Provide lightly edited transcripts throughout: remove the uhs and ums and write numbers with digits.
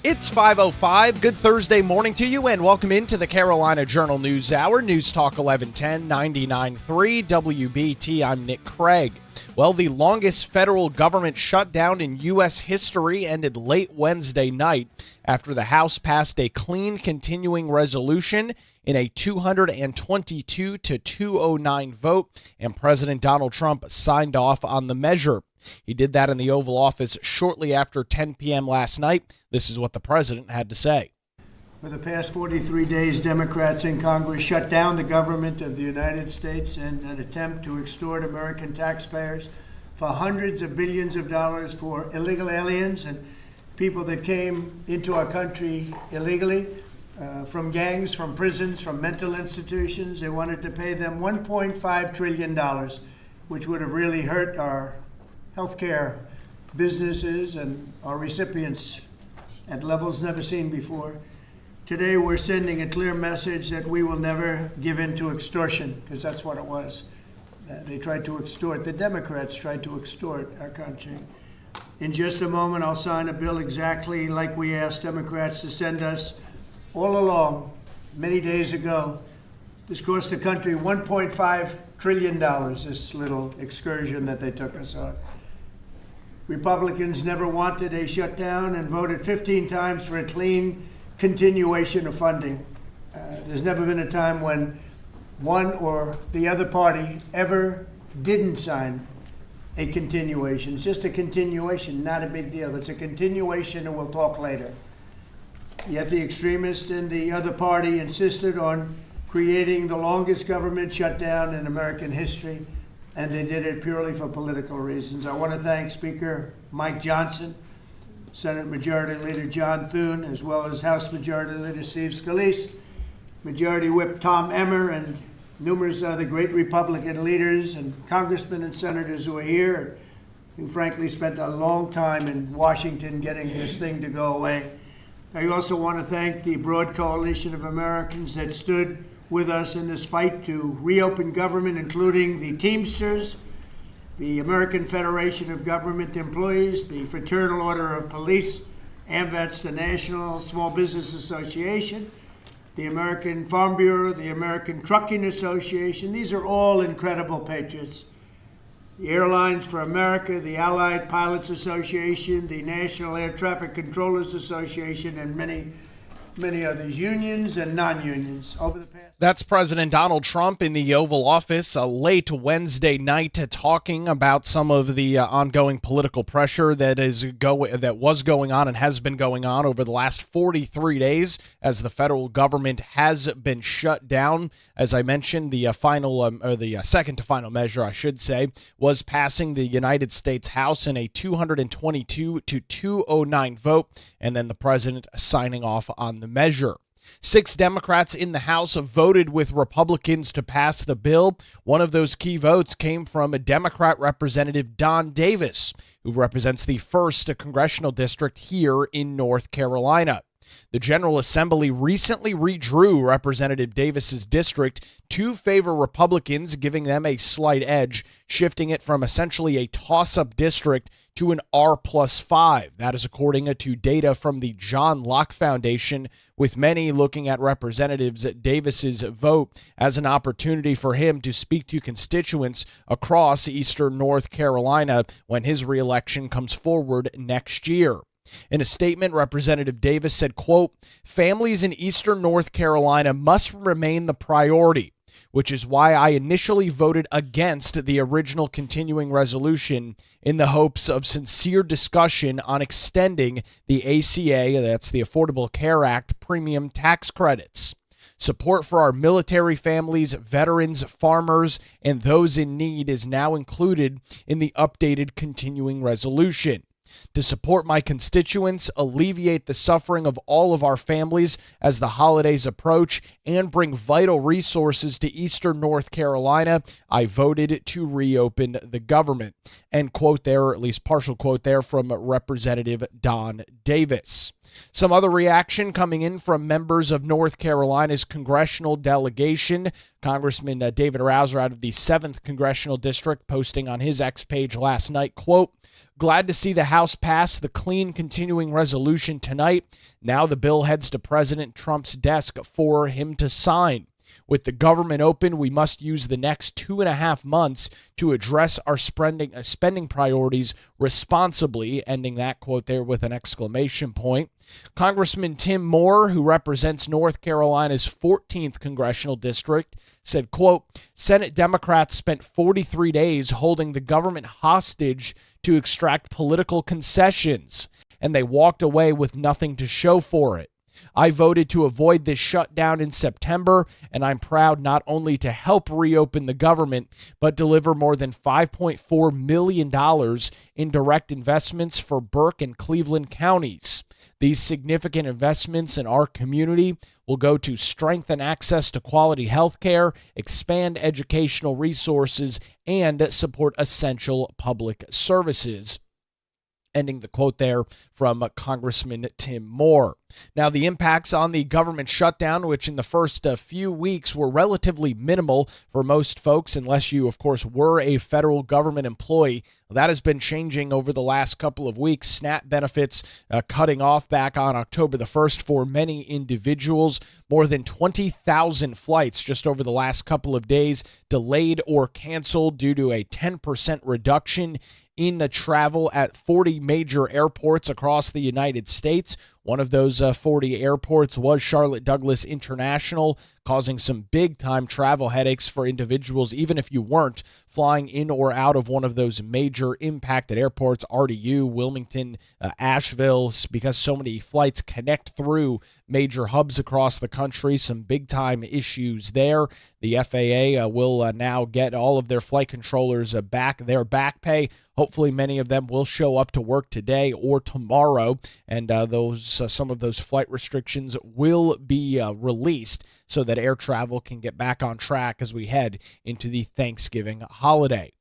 It's 5:05. Good Thursday morning to you, and welcome into the Carolina Journal News Hour. News Talk 1110 99.3 WBT. I'm Nick Craig. Well, the longest federal government shutdown in U.S. history ended late Wednesday night after the House passed a clean continuing resolution in a 222 to 209 vote, and President Donald Trump signed off on the measure. He did that in the Oval Office shortly after 10 p.m. last night. This is what the president had to say. For the past 43 days, Democrats in Congress shut down the government of the United States in an attempt to extort American taxpayers for hundreds of billions of dollars for illegal aliens and people that came into our country illegally from gangs, from prisons, from mental institutions. They wanted to pay them $1.5 trillion, which would have really hurt our healthcare businesses and our recipients at levels never seen before. Today, we're sending a clear message that we will never give in to extortion, because that's what it was. They tried to extort, the Democrats tried to extort our country. In just a moment, I'll sign a bill exactly like we asked Democrats to send us all along, many days ago. This cost the country $1.5 trillion, this little excursion that they took us on. Republicans never wanted a shutdown and voted 15 times for a clean continuation of funding. There's never been a time when one or the other party ever didn't sign a continuation. It's just a continuation, not a big deal. It's a continuation, and we'll talk later. Yet the extremists in the other party insisted on creating the longest government shutdown in American history, and they did it purely for political reasons. I want to thank Speaker Mike Johnson, Senate Majority Leader John Thune, as well as House Majority Leader Steve Scalise, Majority Whip Tom Emmer, and numerous other great Republican leaders and congressmen and senators who are here, who frankly spent a long time in Washington getting this thing to go away. I also want to thank the broad coalition of Americans that stood with us in this fight to reopen government, including the Teamsters, the American Federation of Government Employees, the Fraternal Order of Police, AMVETS, the National Small Business Association, the American Farm Bureau, the American Trucking Association. These are all incredible patriots. The Airlines for America, the Allied Pilots Association, the National Air Traffic Controllers Association, and many others, unions and non-unions. That's President Donald Trump in the Oval Office late Wednesday night talking about some of the ongoing political pressure that was going on and has been going on over the last 43 days as the federal government has been shut down. As I mentioned, the second to final measure, I should say, was passing the United States House in a 222 to 209 vote, and then the president signing off on the measure. 6 Democrats in the House voted with Republicans to pass the bill. One of those key votes came from a Democrat Representative Don Davis, who represents the 1st Congressional District here in North Carolina. The General Assembly recently redrew Representative Davis's district to favor Republicans, giving them a slight edge, shifting it from essentially a toss-up district to an R+5. That is according to data from the John Locke Foundation, with many looking at Representative Davis's vote as an opportunity for him to speak to constituents across eastern North Carolina when his reelection comes forward next year. In a statement, Representative Davis said, quote, "Families in eastern North Carolina must remain the priority, which is why I initially voted against the original continuing resolution in the hopes of sincere discussion on extending the ACA, that's the Affordable Care Act, premium tax credits. Support for our military families, veterans, farmers, and those in need is now included in the updated continuing resolution. To support my constituents, alleviate the suffering of all of our families as the holidays approach, and bring vital resources to eastern North Carolina, I voted to reopen the government." End quote there, or at least partial quote there from Representative Don Davis. Some other reaction coming in from members of North Carolina's congressional delegation. Congressman David Rouser out of the 7th Congressional District posting on his X page last night, quote, "Glad to see the House pass the clean continuing resolution tonight. Now the bill heads to President Trump's desk for him to sign. With the government open, we must use the next 2.5 months to address our spending priorities responsibly," ending that quote there with an exclamation point. Congressman Tim Moore, who represents North Carolina's 14th Congressional District, said, quote, "Senate Democrats spent 43 days holding the government hostage to extract political concessions, and they walked away with nothing to show for it. I voted to avoid this shutdown in September, and I'm proud not only to help reopen the government, but deliver more than $5.4 million in direct investments for Burke and Cleveland counties. These significant investments in our community will go to strengthen access to quality health care, expand educational resources, and support essential public services." Ending the quote there from Congressman Tim Moore. Now, the impacts on the government shutdown, which in the first few weeks were relatively minimal for most folks, unless you, of course, were a federal government employee, that has been changing over the last couple of weeks. SNAP benefits cutting off back on October the 1st for many individuals. More than 20,000 flights just over the last couple of days delayed or canceled due to a 10% reduction in the travel at 40 major airports across the United States. One of those 40 airports was Charlotte Douglas International, causing some big-time travel headaches for individuals, even if you weren't flying in or out of one of those major impacted airports, RDU, Wilmington, Asheville, because so many flights connect through major hubs across the country. Some big-time issues there. The FAA will now get all of their flight controllers back their back pay. Hopefully many of them will show up to work today or tomorrow, and some of those flight restrictions will be released so that air travel can get back on track as we head into the Thanksgiving holiday.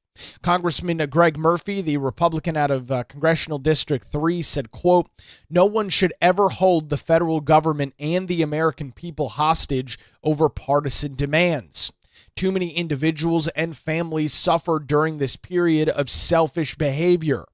Congressman Greg Murphy, the Republican out of Congressional District 3, said, quote, "No one should ever hold the federal government and the American people hostage over partisan demands. Too many individuals and families suffered during this period of selfish behavior.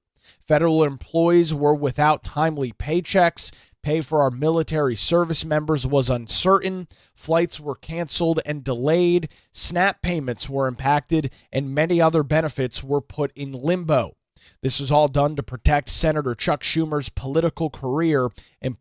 Federal employees were without timely paychecks. Pay for our military service members was uncertain. Flights were canceled and delayed. SNAP payments were impacted, and many other benefits were put in limbo. This was all done to protect Senator Chuck Schumer's political career and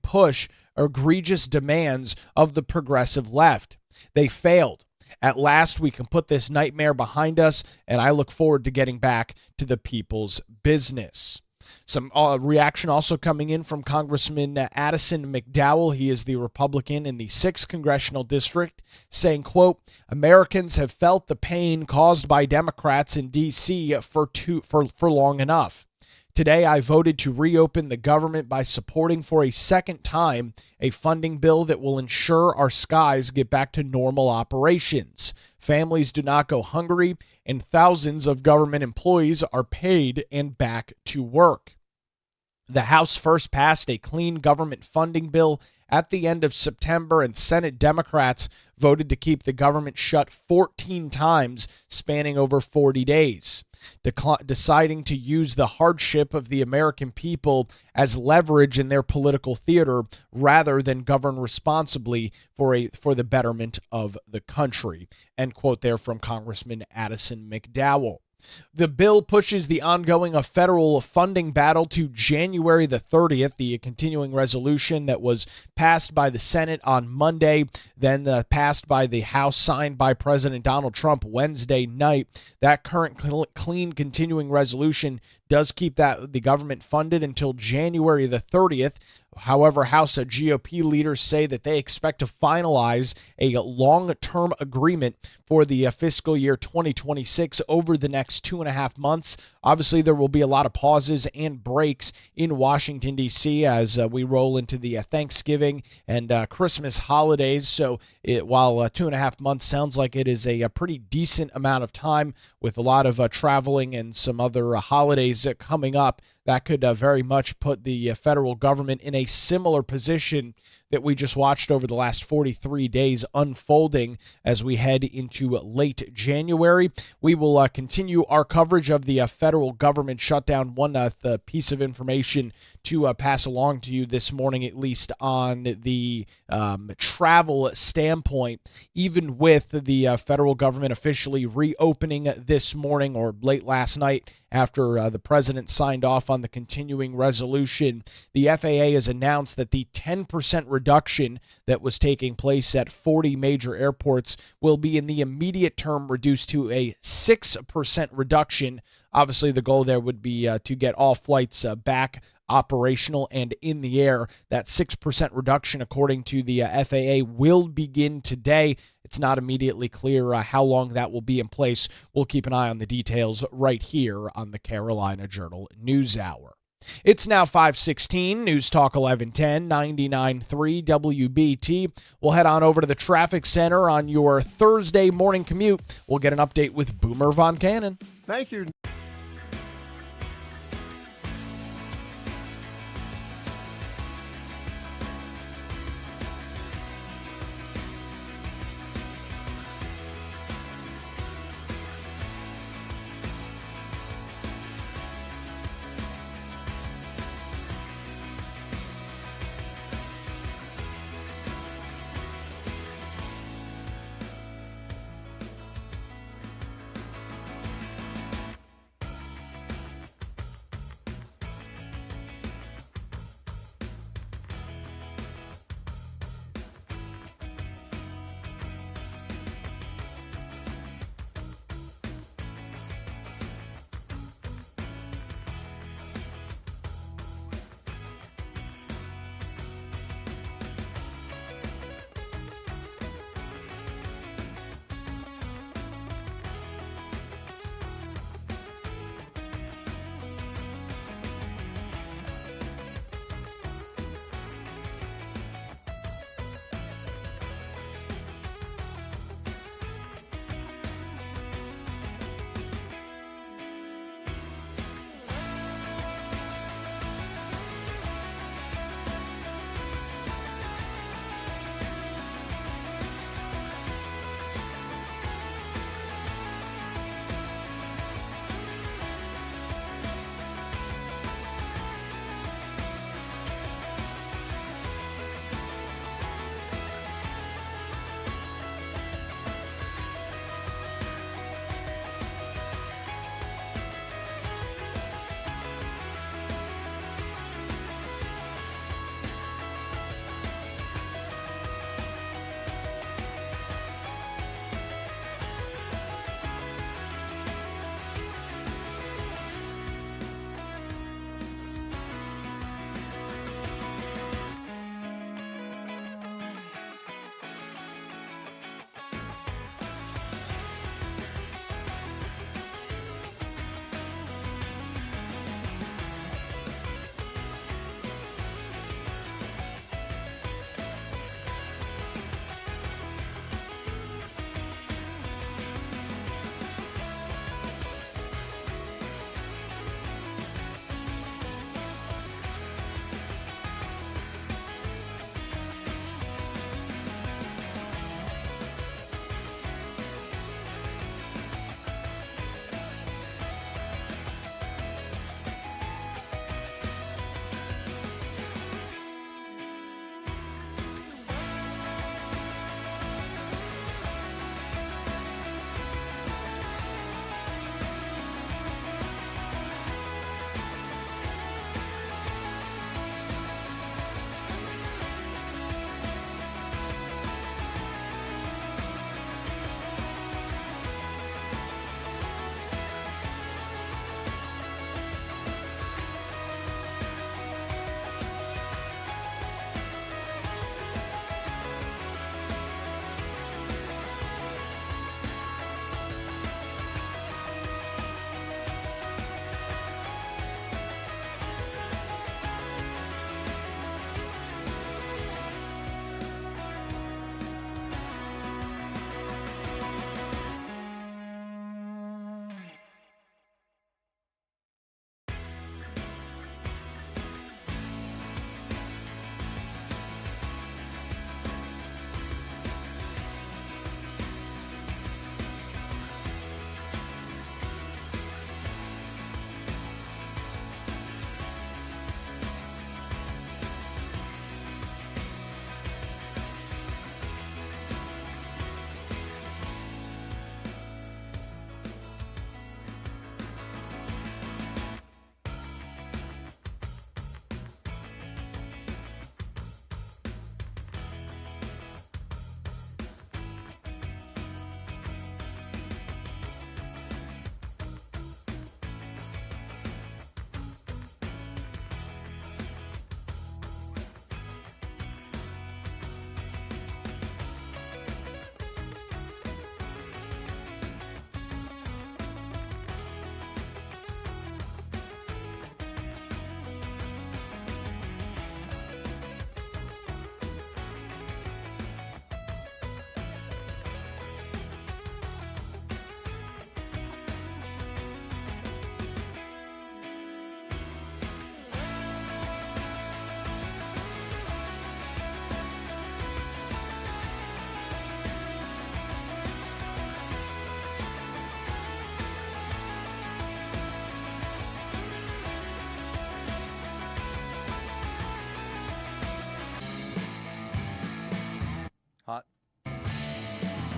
push egregious demands of the progressive left. They failed. At last, we can put this nightmare behind us, and I look forward to getting back to the people's business." Some reaction also coming in from Congressman Addison McDowell. He is the Republican in the 6th Congressional District, saying, quote, "Americans have felt the pain caused by Democrats in D.C. for long enough. Today, I voted to reopen the government by supporting for a second time a funding bill that will ensure our skies get back to normal operations. Families do not go hungry, and thousands of government employees are paid and back to work. The House first passed a clean government funding bill at the end of September, and Senate Democrats voted to keep the government shut 14 times, spanning over 40 days, deciding to use the hardship of the American people as leverage in their political theater rather than govern responsibly for the betterment of the country." End quote there from Congressman Addison McDowell. The bill pushes the ongoing federal funding battle to January the 30th, the continuing resolution that was passed by the Senate on Monday, then passed by the House, signed by President Donald Trump Wednesday night. That current clean continuing resolution does keep the government funded until January the 30th. However, House GOP leaders say that they expect to finalize a long-term agreement for the fiscal year 2026 over the next 2.5 months. Obviously, there will be a lot of pauses and breaks in Washington, D.C. as we roll into the Thanksgiving and Christmas holidays. So while 2.5 months sounds like it is a pretty decent amount of time with a lot of traveling and some other holidays coming up, that could very much put the federal government in a similar position that we just watched over the last 43 days unfolding as we head into late January. We will continue our coverage of the federal government shutdown. One piece of information to pass along to you this morning, at least on the travel standpoint, even with the federal government officially reopening this morning or late last night after the president signed off on the continuing resolution, the FAA has announced that the 10% reduction that was taking place at 40 major airports will be in the immediate term reduced to a 6% reduction. Obviously, the goal there would be to get all flights back operational and in the air. That 6% reduction, according to the FAA, will begin today. It's not immediately clear how long that will be in place. We'll keep an eye on the details right here on the Carolina Journal News Hour. It's now 5:16, News Talk 1110, 99.3 WBT. We'll head on over to the traffic center on your Thursday morning commute. We'll get an update with Boomer Von Cannon. Thank you.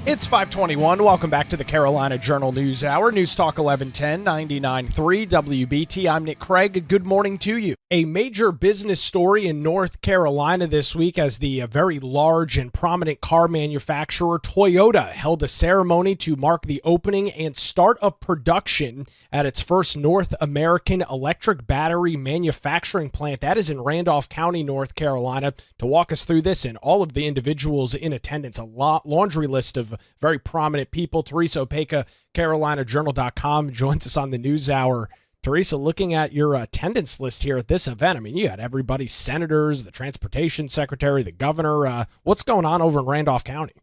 It's 521. Welcome back to the Carolina Journal News Hour. News Talk 1110, 99.3 WBT. I'm Nick Craig. Good morning to you. A major business story in North Carolina this week as the very large and prominent car manufacturer Toyota held a ceremony to mark the opening and start of production at its first North American electric battery manufacturing plant. That is in Randolph County, North Carolina. To walk us through this and all of the individuals in attendance, a laundry list of very prominent people. Teresa Opeka, CarolinaJournal.com, joins us on the News Hour. Teresa, looking at your attendance list here at this event, I mean, you had everybody, senators, the transportation secretary, the governor. What's going on over in Randolph County?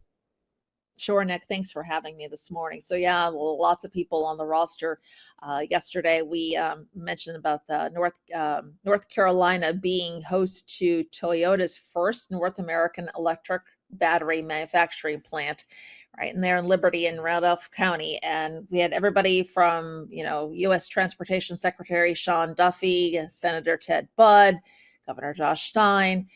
Sure, Nick. Thanks for having me this morning. So yeah, lots of people on the roster. Yesterday, we mentioned about the North Carolina being host to Toyota's first North American electric battery manufacturing plant, right? And they're in Liberty in Randolph County. And we had everybody from, U.S. Transportation Secretary Sean Duffy, Senator Ted Budd, Governor Josh Stein.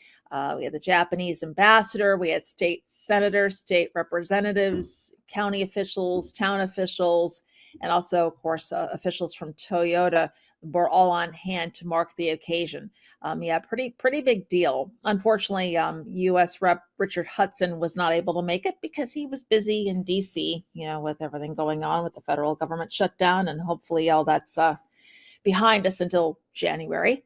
We had the Japanese ambassador. We had state senators, state representatives, county officials, town officials, and also, of course, officials from Toyota were all on hand to mark the occasion. Pretty big deal. Unfortunately, U.S. Rep. Richard Hudson was not able to make it because he was busy in D.C., with everything going on with the federal government shutdown, and hopefully all that's behind us until January.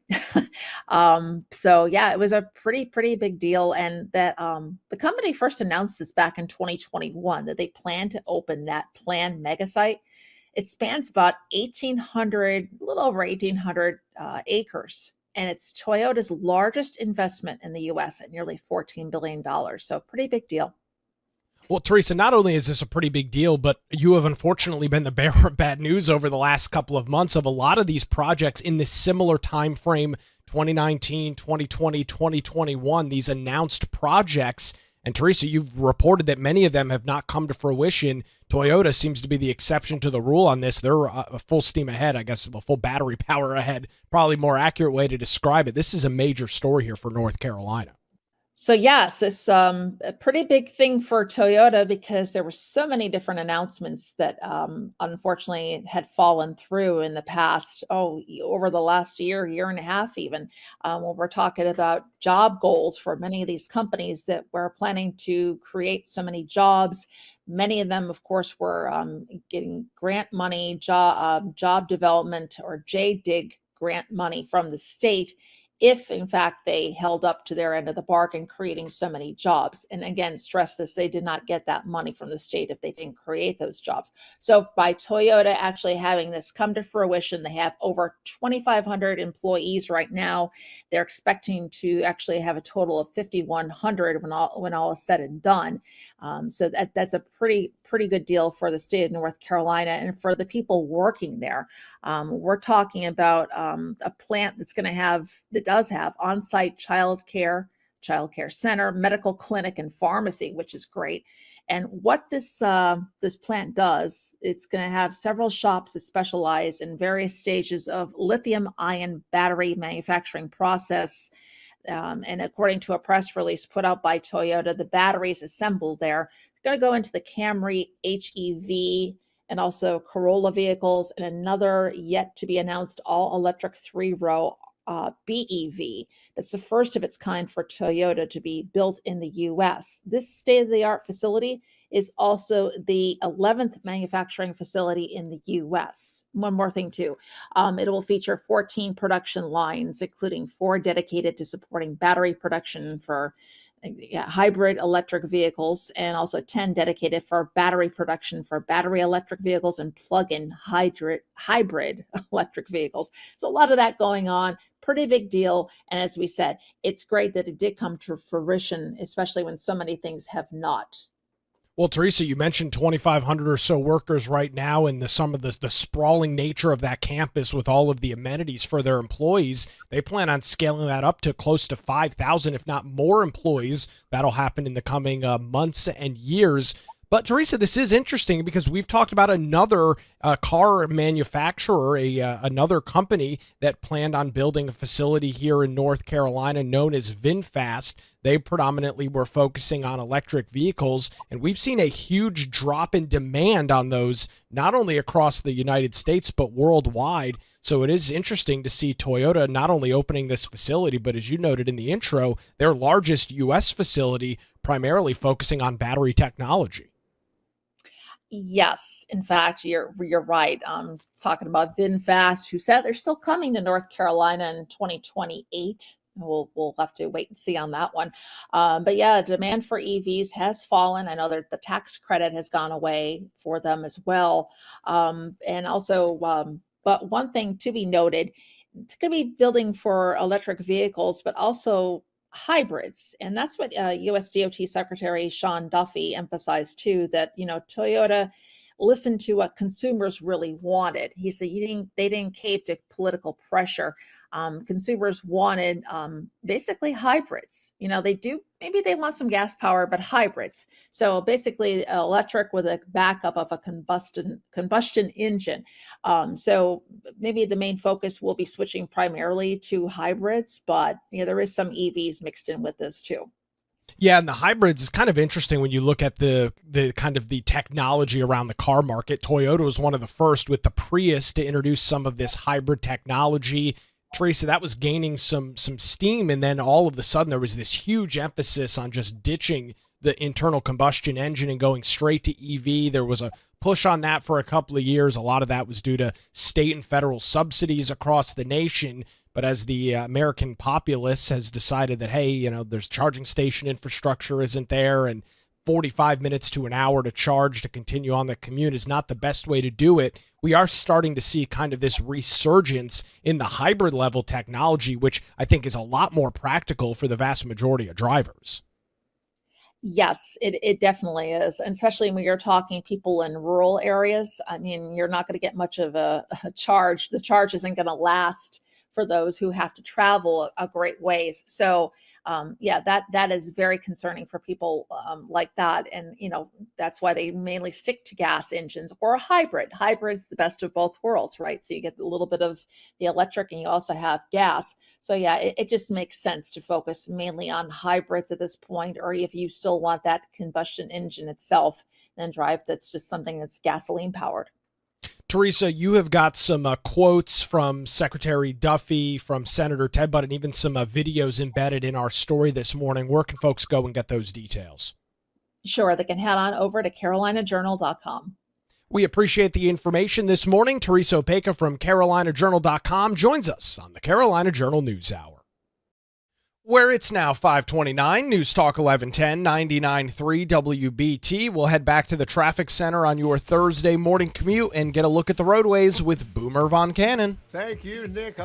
So yeah, it was a pretty big deal. And that the company first announced this back in 2021, that they plan to open that planned mega site. It spans about a little over 1,800 acres. And it's Toyota's largest investment in the U.S. at nearly $14 billion. So pretty big deal. Well, Teresa, not only is this a pretty big deal, but you have unfortunately been the bearer of bad news over the last couple of months of a lot of these projects in this similar time frame, 2019, 2020, 2021, these announced projects. And Teresa, you've reported that many of them have not come to fruition. Toyota seems to be the exception to the rule on this. They're a full steam ahead, I guess, a full battery power ahead, probably more accurate way to describe it. This is a major story here for North Carolina. So yes, it's a pretty big thing for Toyota because there were so many different announcements that unfortunately had fallen through in the past, over the last year and a half even. When we're talking about job goals for many of these companies that were planning to create so many jobs. Many of them, of course, were getting grant money, job development or JDIG grant money from the state, if in fact they held up to their end of the bargain, creating so many jobs. And again, stress this, they did not get that money from the state if they didn't create those jobs. So by Toyota actually having this come to fruition, they have over 2,500 employees right now. They're expecting to actually have a total of 5,100 when all is said and done. So that's a pretty good deal for the state of North Carolina and for the people working there. We're talking about a plant that does have on-site child care center, medical clinic, and pharmacy, which is great. And what this plant does, it's going to have several shops that specialize in various stages of lithium-ion battery manufacturing process. And according to a press release put out by Toyota, the batteries assembled there are going to go into the Camry HEV and also Corolla vehicles and another yet to be announced all-electric 3-row BEV. That's the first of its kind for Toyota to be built in the U.S. This state-of-the-art facility is also the 11th manufacturing facility in the U.S. One more thing, too. It will feature 14 production lines, including 4 dedicated to supporting battery production for hybrid electric vehicles, and also 10 dedicated for battery production for battery electric vehicles and plug-in hybrid electric vehicles. So a lot of that going on, pretty big deal. And as we said, it's great that it did come to fruition, especially when so many things have not. Well, Teresa, you mentioned 2,500 or so workers right now and some of the sprawling nature of that campus with all of the amenities for their employees. They plan on scaling that up to close to 5,000, if not more employees. That'll happen in the coming months and years. But Teresa, this is interesting because we've talked about another car manufacturer, another company that planned on building a facility here in North Carolina known as VinFast. They predominantly were focusing on electric vehicles, and we've seen a huge drop in demand on those, not only across the United States, but worldwide. So it is interesting to see Toyota not only opening this facility, but as you noted in the intro, their largest U.S. facility, primarily focusing on battery technology. Yes, in fact, you're right. Talking about VinFast, who said they're still coming to North Carolina in 2028. We'll have to wait and see on that one. But yeah, demand for EVs has fallen. I know that the tax credit has gone away for them as well. And also, but one thing to be noted, it's going to be building for electric vehicles, but also hybrids. And that's what US DOT Secretary Sean Duffy emphasized too, that, Toyota listened to what consumers really wanted. He said they didn't cave to political pressure. Consumers wanted basically hybrids. Maybe they want some gas power, but hybrids. So basically electric with a backup of a combustion engine. So maybe the main focus will be switching primarily to hybrids, but there is some EVs mixed in with this too. Yeah, and the hybrids is kind of interesting when you look at the kind of the technology around the car market. Toyota was one of the first with the Prius to introduce some of this hybrid technology. Teresa, that was gaining some steam, and then all of a sudden there was this huge emphasis on just ditching the internal combustion engine and going straight to EV. There was a push on that for a couple of years. A lot of that was due to state and federal subsidies across the nation. But as the American populace has decided that, hey, there's charging station infrastructure isn't there, and 45 minutes to an hour to charge to continue on the commute is not the best way to do it, we are starting to see kind of this resurgence in the hybrid level technology, which I think is a lot more practical for the vast majority of drivers. Yes, it definitely is. And especially when you're talking people in rural areas. I mean, you're not going to get much of a charge. The charge isn't going to last for those who have to travel a great ways. So yeah, that is very concerning for people like that. And, that's why they mainly stick to gas engines or a hybrid. Hybrid's the best of both worlds, right? So you get a little bit of the electric and you also have gas. So yeah, it just makes sense to focus mainly on hybrids at this point, or if you still want that combustion engine itself, then drive that's just something that's gasoline powered. Teresa, you have got some quotes from Secretary Duffy, from Senator Ted Budd, and even some videos embedded in our story this morning. Where can folks go and get those details? Sure, they can head on over to carolinajournal.com. We appreciate the information this morning. Teresa Opeka from carolinajournal.com joins us on the Carolina Journal News Hour. Where it's now 5:29, News Talk 1110, 99.3 WBT. We'll head back to the traffic center on your Thursday morning commute and get a look at the roadways with Boomer Von Cannon. Thank you, Nick.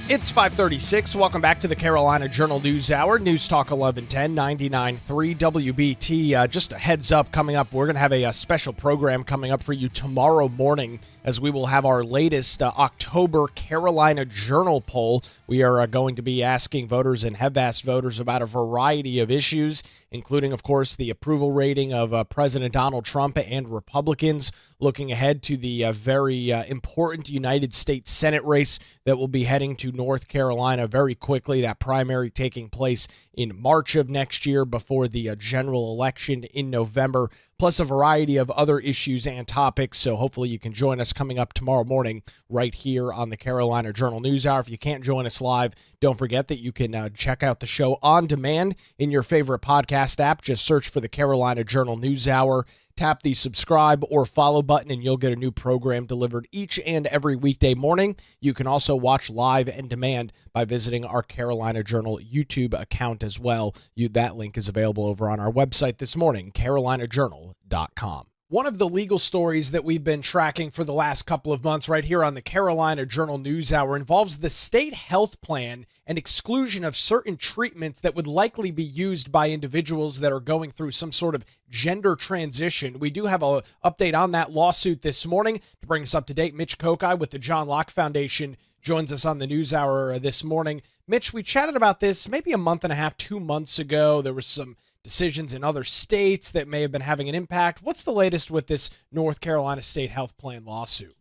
It's 5:36. Welcome back to the Carolina Journal News Hour. News Talk 1110, 99.3 WBT. Just a heads up coming up. We're going to have a special program coming up for you tomorrow morning as we will have our latest October Carolina Journal poll. We are going to be asking voters and have asked voters about a variety of issues, including, of course, the approval rating of President Donald Trump and Republicans, looking ahead to the very important United States Senate race that will be heading to North Carolina very quickly, that primary taking place in March of next year before the general election in November, plus a variety of other issues and topics. So hopefully you can join us coming up tomorrow morning right here on the Carolina Journal News Hour. If you can't join us live, don't forget that you can check out the show on demand in your favorite podcast app. Just search for the Carolina Journal News Hour. Tap the subscribe or follow button and you'll get a new program delivered each and every weekday morning. You can also watch live and demand by visiting our Carolina Journal YouTube account as well. That link is available over on our website this morning, carolinajournal.com. One of the legal stories that we've been tracking for the last couple of months right here on the Carolina Journal News Hour involves the state health plan and exclusion of certain treatments that would likely be used by individuals that are going through some sort of gender transition. We do have an update on that lawsuit this morning. To bring us up to date, Mitch Kokai with the John Locke Foundation joins us on the News Hour this morning. Mitch, we chatted about this maybe a month and a half, 2 months ago. There was some decisions in other states that may have been having an impact. What's the latest with this North Carolina State Health Plan lawsuit?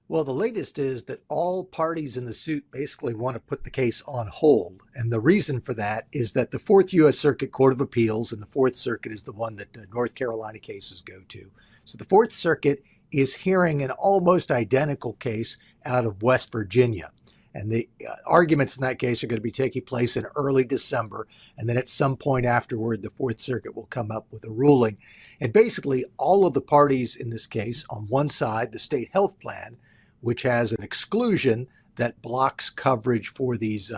Well, the latest is that all parties in the suit basically want to put the case on hold. And the reason for that is that the Fourth U.S. Circuit Court of Appeals, and the Fourth Circuit is the one that North Carolina cases go to. So the Fourth Circuit is hearing an almost identical case out of West Virginia. And the arguments in that case are going to be taking place in early December. And then at some point afterward, the Fourth Circuit will come up with a ruling. And basically, all of the parties in this case, on one side, the state health plan, which has an exclusion that blocks coverage for these,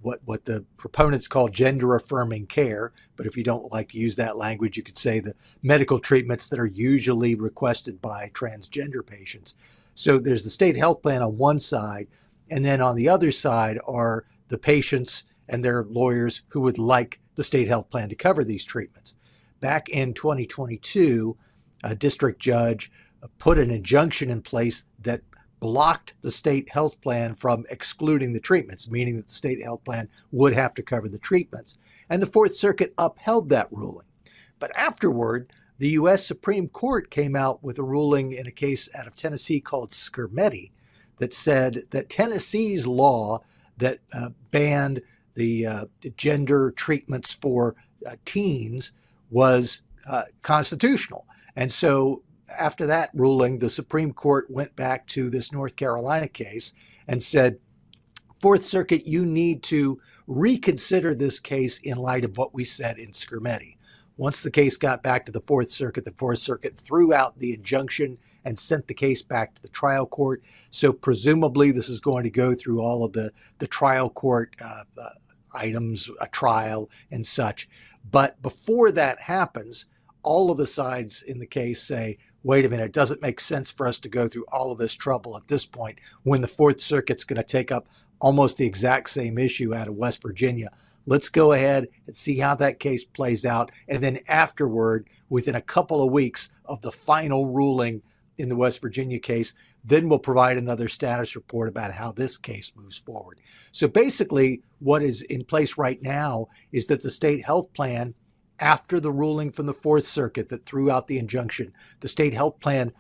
what the proponents call gender-affirming care. But if you don't like to use that language, you could say the medical treatments that are usually requested by transgender patients. So there's the state health plan on one side. And then on the other side are the patients and their lawyers who would like the state health plan to cover these treatments. Back in 2022, a district judge put an injunction in place that blocked the state health plan from excluding the treatments, meaning that the state health plan would have to cover the treatments. And the Fourth Circuit upheld that ruling. But afterward, the U.S. Supreme Court came out with a ruling in a case out of Tennessee called Skirmetti, that said that Tennessee's law that banned the gender treatments for teens was constitutional. And so after that ruling, the Supreme Court went back to this North Carolina case and said, Fourth Circuit, you need to reconsider this case in light of what we said in Skirmetti. Once the case got back to the Fourth Circuit threw out the injunction and sent the case back to the trial court. So presumably this is going to go through all of the trial court items, a trial and such. But before that happens, all of the sides in the case say, wait a minute, it doesn't make sense for us to go through all of this trouble at this point when the Fourth Circuit's going to take up almost the exact same issue out of West Virginia. Let's go ahead and see how that case plays out. And then afterward, within a couple of weeks of the final ruling in the West Virginia case, then we'll provide another status report about how this case moves forward. So basically, what is in place right now is that the state health plan, after the ruling from the Fourth Circuit that threw out the injunction, the state health plan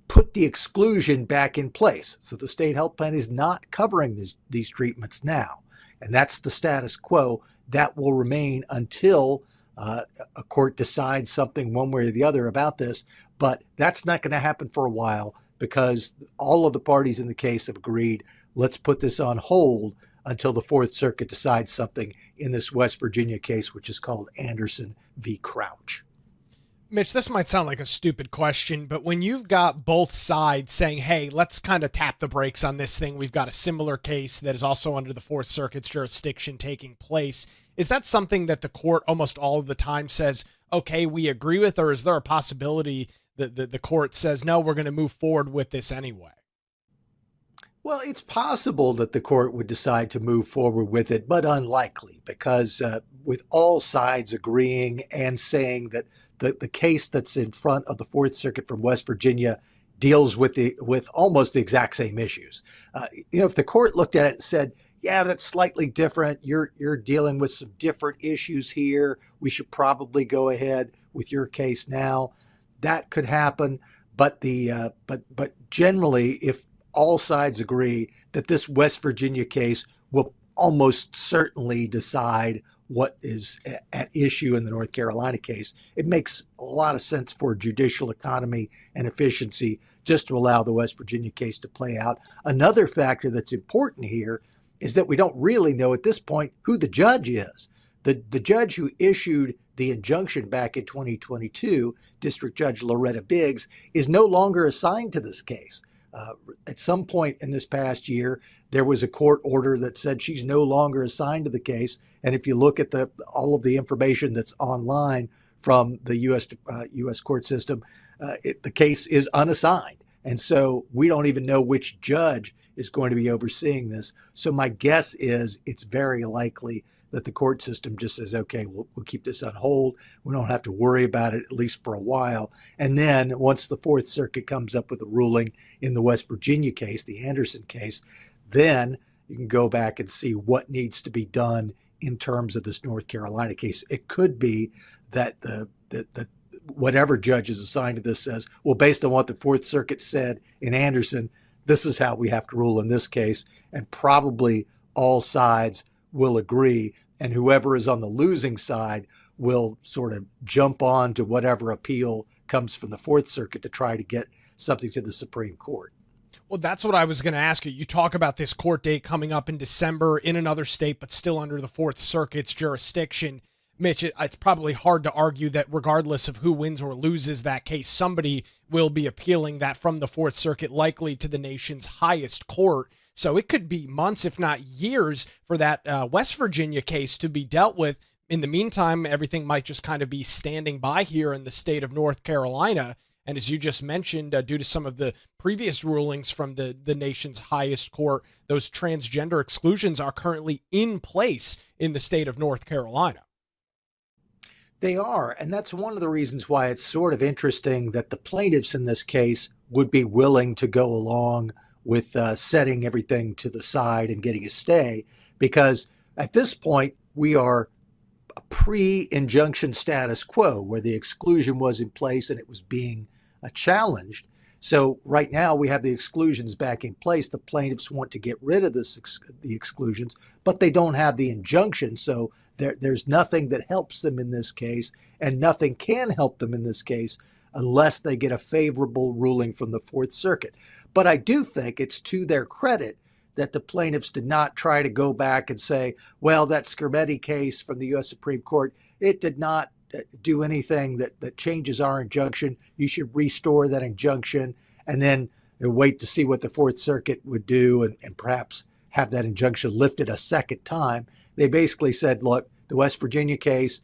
put the exclusion back in place. So the state health plan is not covering these treatments now. And that's the status quo. That will remain until a court decides something one way or the other about this. But that's not going to happen for a while because all of the parties in the case have agreed, let's put this on hold until the Fourth Circuit decides something in this West Virginia case, which is called Anderson v. Crouch. Mitch, this might sound like a stupid question, but when you've got both sides saying, hey, let's kind of tap the brakes on this thing, we've got a similar case that is also under the Fourth Circuit's jurisdiction taking place, is that something that the court almost all of the time says, okay, we agree with, or is there a possibility that the court says, no, we're going to move forward with this anyway? Well, it's possible that the court would decide to move forward with it, but unlikely because with all sides agreeing and saying that the case that's in front of the Fourth Circuit from West Virginia deals with almost the exact same issues. If the court looked at it and said, "Yeah, that's slightly different. You're dealing with some different issues here. We should probably go ahead with your case now," that could happen. But but generally, if all sides agree that this West Virginia case will almost certainly decide what is at issue in the North Carolina case, it makes a lot of sense for judicial economy and efficiency just to allow the West Virginia case to play out. Another factor that's important here is that we don't really know at this point who the judge is. The judge who issued the injunction back in 2022, District Judge Loretta Biggs, is no longer assigned to this case. At some point in this past year, there was a court order that said she's no longer assigned to the case. And if you look at all of the information that's online from the U.S. court system, the case is unassigned. And so we don't even know which judge is going to be overseeing this. So my guess is it's very likely that the court system just says, okay, we'll keep this on hold. We don't have to worry about it, at least for a while. And then once the Fourth Circuit comes up with a ruling in the West Virginia case, the Anderson case, then you can go back and see what needs to be done in terms of this North Carolina case. It could be that the whatever judge is assigned to this says, well, based on what the Fourth Circuit said in Anderson, this is how we have to rule in this case. And probably all sides will agree, and whoever is on the losing side will sort of jump on to whatever appeal comes from the Fourth Circuit to try to get something to the Supreme Court. Well, that's what I was going to ask you. You talk about this court date coming up in December in another state, but still under the Fourth Circuit's jurisdiction. Mitch, it's probably hard to argue that regardless of who wins or loses that case, somebody will be appealing that from the Fourth Circuit, likely to the nation's highest court. So it could be months, if not years, for that West Virginia case to be dealt with. In the meantime, everything might just kind of be standing by here in the state of North Carolina. And as you just mentioned, due to some of the previous rulings from the nation's highest court, those transgender exclusions are currently in place in the state of North Carolina. They are, and that's one of the reasons why it's sort of interesting that the plaintiffs in this case would be willing to go along with setting everything to the side and getting a stay, because at this point we are a pre-injunction status quo where the exclusion was in place and it was being challenged. So right now we have the exclusions back in place. The plaintiffs want to get rid of the exclusions, but they don't have the injunction. So there's nothing that helps them in this case, and nothing can help them in this case unless they get a favorable ruling from the Fourth Circuit. But I do think it's to their credit that the plaintiffs did not try to go back and say, well, that Scarametti case from the U.S. Supreme Court, it did not do anything that changes our injunction. You should restore that injunction and then wait to see what the Fourth Circuit would do and perhaps have that injunction lifted a second time. They basically said, look, the West Virginia case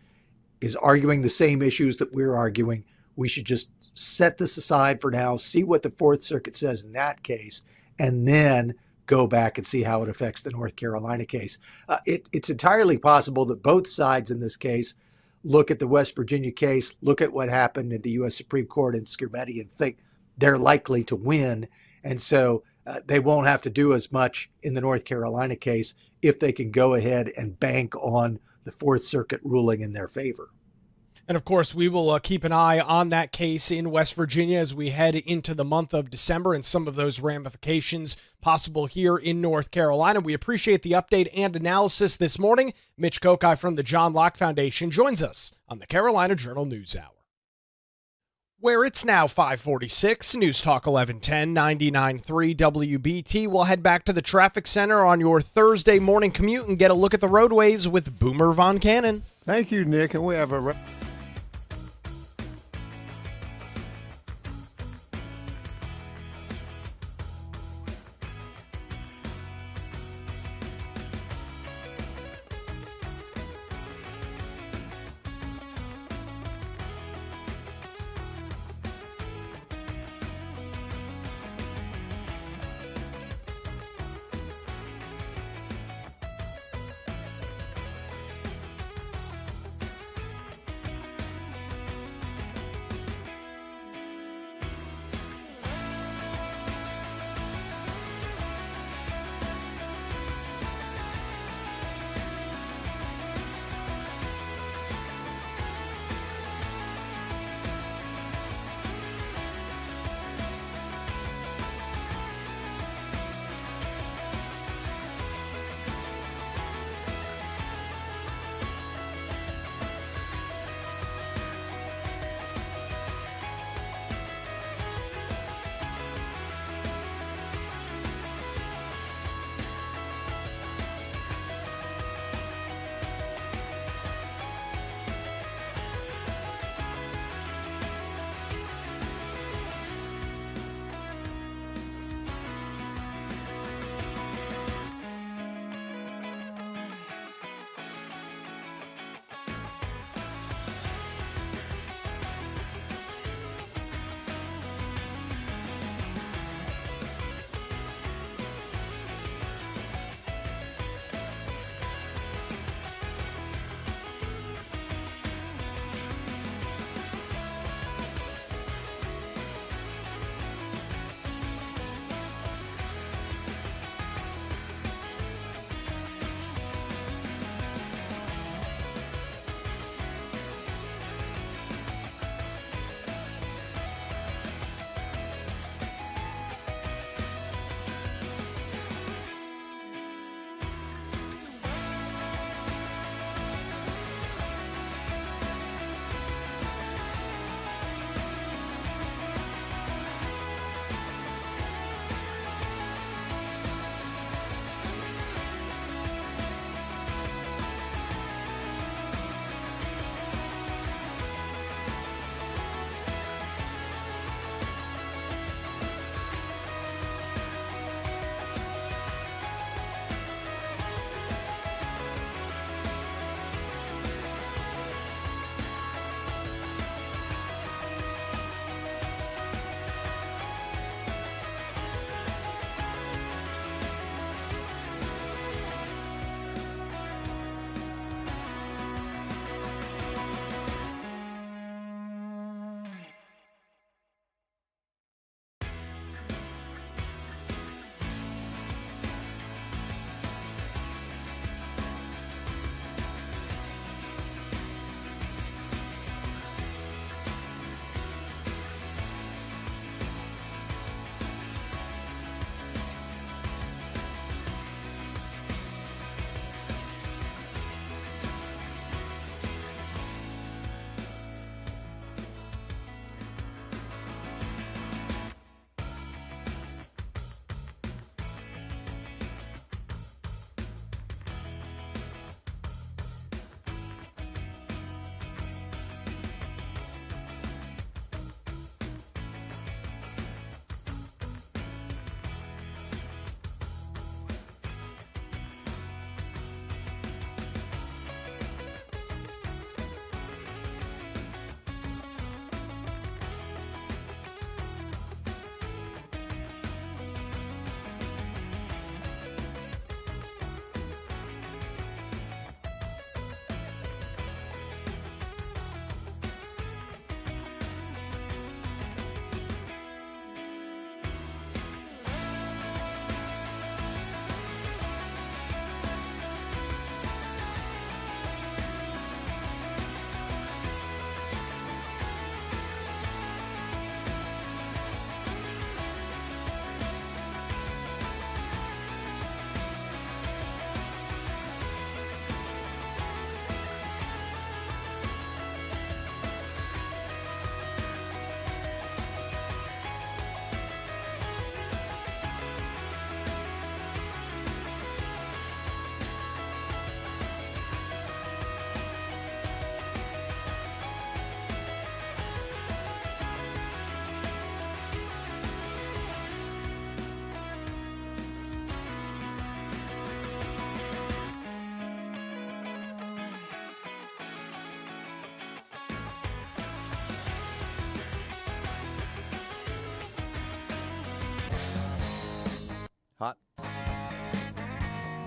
is arguing the same issues that we're arguing. We should just set this aside for now, see what the Fourth Circuit says in that case, and then go back and see how it affects the North Carolina case. It's entirely possible that both sides in this case look at the West Virginia case, look at what happened in the U.S. Supreme Court in Scarametti and think they're likely to win. And so they won't have to do as much in the North Carolina case if they can go ahead and bank on the Fourth Circuit ruling in their favor. And of course, we will keep an eye on that case in West Virginia as we head into the month of December and some of those ramifications possible here in North Carolina. We appreciate the update and analysis this morning. Mitch Kokai from the John Locke Foundation joins us on the Carolina Journal News Hour. Where it's now 546, News Talk 1110, 99.3 WBT. We'll head back to the traffic center on your Thursday morning commute and get a look at the roadways with Boomer Von Cannon. Thank you, Nick. And we have a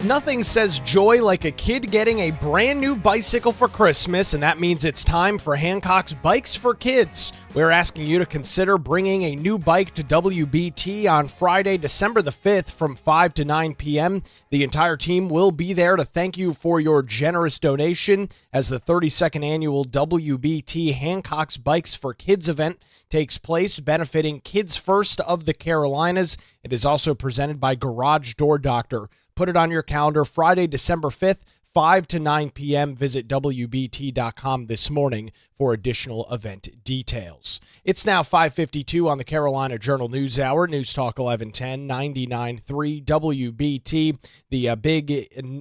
Nothing says joy like a kid getting a brand new bicycle for Christmas, and that means it's time for Hancock's Bikes for Kids. We're asking you to consider bringing a new bike to WBT on Friday, December the 5th from 5 to 9 p.m. The entire team will be there to thank you for your generous donation as the 32nd annual WBT Hancock's Bikes for Kids event takes place, benefiting Kids First of the Carolinas. It is also presented by Garage Door Doctor. Put it on your calendar, Friday, December 5th, 5 to 9 p.m. Visit WBT.com this morning for additional event details. It's now 5:52 on the Carolina Journal News Hour, News Talk 1110, 99.3 WBT. The big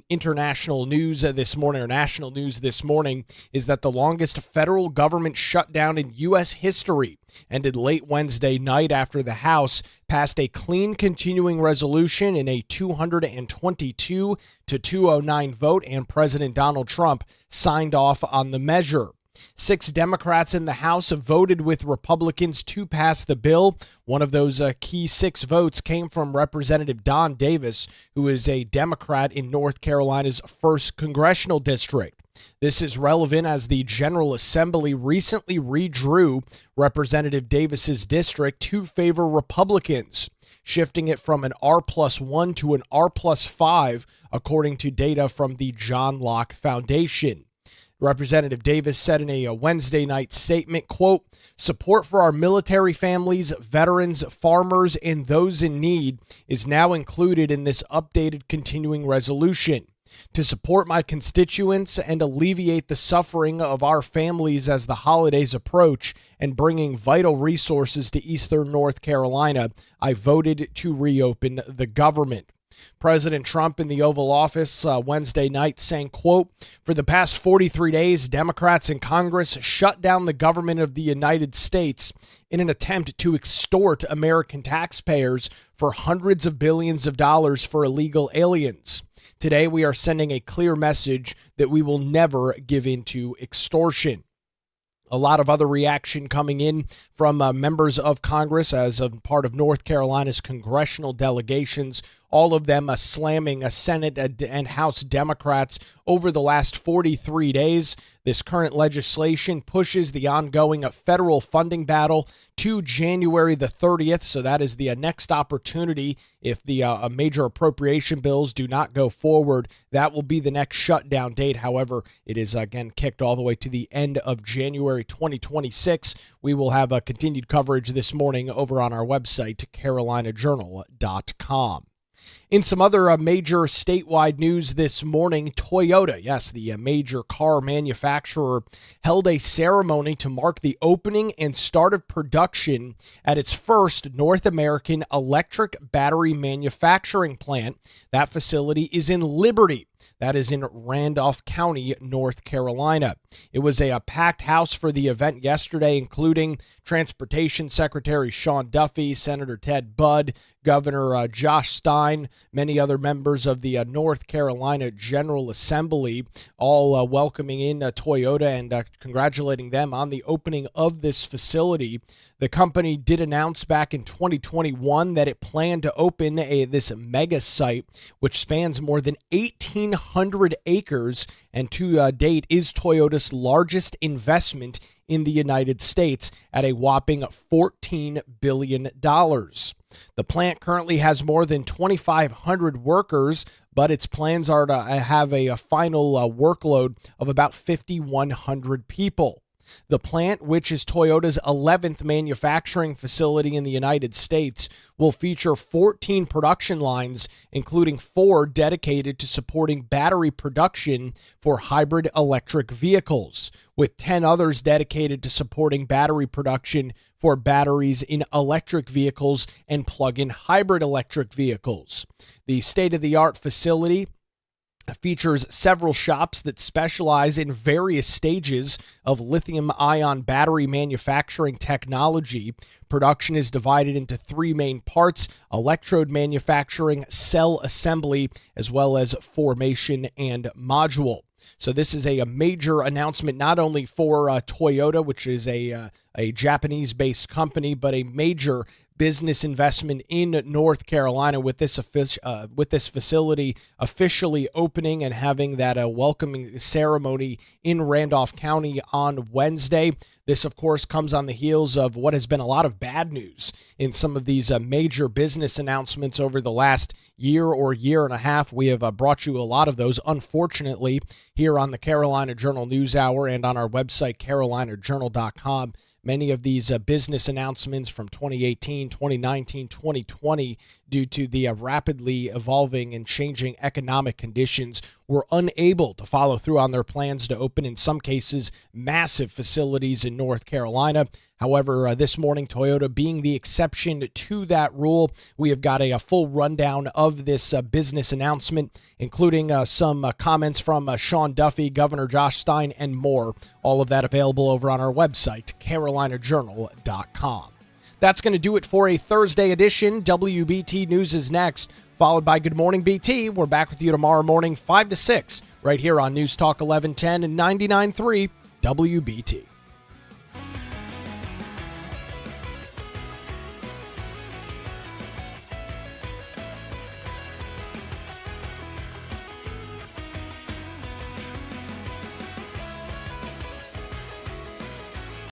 international news this morning, or national news this morning, is that the longest federal government shutdown in U.S. history ended late Wednesday night after the House passed a clean continuing resolution in a 222 to 209 vote, and President Donald Trump signed off on the measure. 6 Democrats in the House voted with Republicans to pass the bill. One of those key 6 votes came from Representative Don Davis, who is a Democrat in North Carolina's 1st Congressional District. This is relevant as the General Assembly recently redrew Representative Davis's district to favor Republicans, shifting it from an R+1 to an R+5, according to data from the John Locke Foundation. Representative Davis said in a Wednesday night statement, quote, "Support for our military families, veterans, farmers, and those in need is now included in this updated continuing resolution. To support my constituents and alleviate the suffering of our families as the holidays approach and bringing vital resources to Eastern North Carolina, I voted to reopen the government." President Trump in the Oval Office Wednesday night saying, quote, "For the past 43 days, Democrats in Congress shut down the government of the United States in an attempt to extort American taxpayers for hundreds of billions of dollars for illegal aliens. Today, we are sending a clear message that we will never give in to extortion." A lot of other reaction coming in from members of Congress as a part of North Carolina's congressional delegations, all of them slamming Senate and House Democrats over the last 43 days. This current legislation pushes the ongoing federal funding battle to January the 30th, so that is the next opportunity. If the major appropriation bills do not go forward, that will be the next shutdown date. However, it is again kicked all the way to the end of January 2026. We will have continued coverage this morning over on our website, carolinajournal.com. In some other major statewide news this morning, Toyota, yes, the major car manufacturer, held a ceremony to mark the opening and start of production at its first North American electric battery manufacturing plant. That facility is in Liberty. That is in Randolph County, North Carolina. It was a packed house for the event yesterday, including Transportation Secretary Sean Duffy, Senator Ted Budd, Governor Josh Stein, many other members of the North Carolina General Assembly, all welcoming in Toyota and congratulating them on the opening of this facility. The company did announce back in 2021 that it planned to open this mega site, which spans more than 1,800 acres, and to date is Toyota's largest investment in the United States at a whopping $14 billion. The plant currently has more than 2,500 workers, but its plans are to have a final workload of about 5,100 people. The plant, which is Toyota's 11th manufacturing facility in the United States, will feature 14 production lines, including 4 dedicated to supporting battery production for hybrid electric vehicles, with 10 others dedicated to supporting battery production for batteries in electric vehicles and plug-in hybrid electric vehicles. The state-of-the-art facility features several shops that specialize in various stages of lithium-ion battery manufacturing technology. Production is divided into 3 main parts: electrode manufacturing, cell assembly, as well as formation and module. So this is a major announcement, not only for Toyota, which is a Japanese-based company, but a major business investment in North Carolina with this facility officially opening and having that welcoming ceremony in Randolph County on Wednesday. This, of course, comes on the heels of what has been a lot of bad news in some of these major business announcements over the last year or year and a half. We have brought you a lot of those, unfortunately, here on the Carolina Journal News Hour and on our website, carolinajournal.com. Many of these business announcements from 2018, 2019, 2020, due to the rapidly evolving and changing economic conditions, were unable to follow through on their plans to open, in some cases, massive facilities in North Carolina. However, this morning, Toyota being the exception to that rule, we have got a full rundown of this business announcement, including some comments from Sean Duffy, Governor Josh Stein, and more. All of that available over on our website, carolinajournal.com. That's going to do it for a Thursday edition. WBT News is next, followed by Good Morning BT. We're back with you tomorrow morning, 5 to 6, right here on News Talk 1110 and 99.3 WBT.